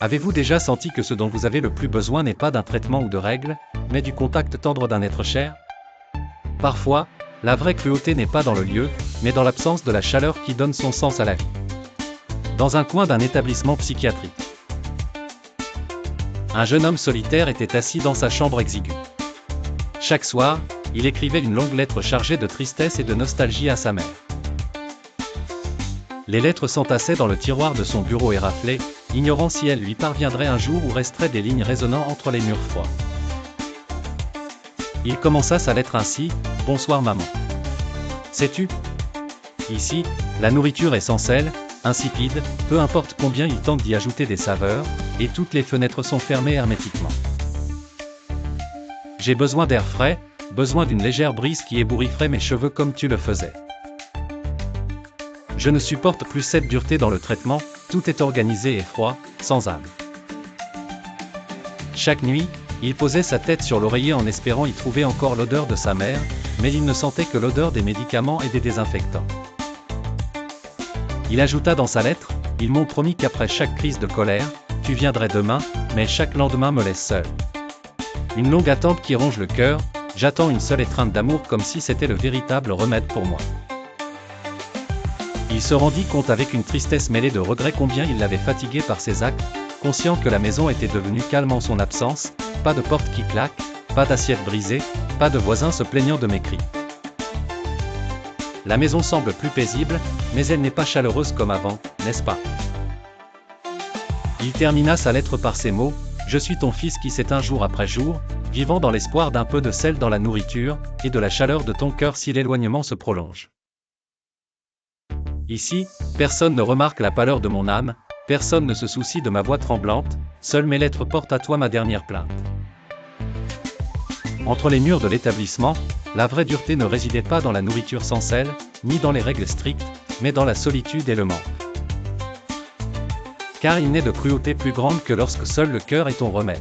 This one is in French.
Avez-vous déjà senti que ce dont vous avez le plus besoin n'est pas d'un traitement ou de règles, mais du contact tendre d'un être cher? Parfois, la vraie cruauté n'est pas dans le lieu, mais dans l'absence de la chaleur qui donne son sens à la vie. Dans un coin d'un établissement psychiatrique, un jeune homme solitaire était assis dans sa chambre exiguë. Chaque soir, il écrivait une longue lettre chargée de tristesse et de nostalgie à sa mère. Les lettres s'entassaient dans le tiroir de son bureau éraflé, ignorant si elles lui parviendraient un jour ou resteraient des lignes résonnant entre les murs froids. Il commença sa lettre ainsi: « Bonsoir maman. Sais-tu? Ici, la nourriture est sans sel, insipide, peu importe combien il tente d'y ajouter des saveurs, et toutes les fenêtres sont fermées hermétiquement. J'ai besoin d'air frais, besoin d'une légère brise qui ébourifferait mes cheveux comme tu le faisais. Je ne supporte plus cette dureté dans le traitement, tout est organisé et froid, sans âme. » Chaque nuit, il posait sa tête sur l'oreiller en espérant y trouver encore l'odeur de sa mère, mais il ne sentait que l'odeur des médicaments et des désinfectants. Il ajouta dans sa lettre: « Ils m'ont promis qu'après chaque crise de colère, tu viendrais demain, mais chaque lendemain me laisse seul. Une longue attente qui ronge le cœur, j'attends une seule étreinte d'amour comme si c'était le véritable remède pour moi. » Il se rendit compte avec une tristesse mêlée de regret combien il l'avait fatigué par ses actes, conscient que la maison était devenue calme en son absence, pas de porte qui claque, pas d'assiette brisée, pas de voisins se plaignant de mes cris. La maison semble plus paisible, mais elle n'est pas chaleureuse comme avant, n'est-ce pas? Il termina sa lettre par ces mots: « Je suis ton fils qui s'éteint jour après jour, vivant dans l'espoir d'un peu de sel dans la nourriture, et de la chaleur de ton cœur si l'éloignement se prolonge. Ici, personne ne remarque la pâleur de mon âme, personne ne se soucie de ma voix tremblante, seules mes lettres portent à toi ma dernière plainte. » Entre les murs de l'établissement, la vraie dureté ne résidait pas dans la nourriture sans sel, ni dans les règles strictes, mais dans la solitude et le manque. Car il n'est de cruauté plus grande que lorsque seul le cœur est ton remède.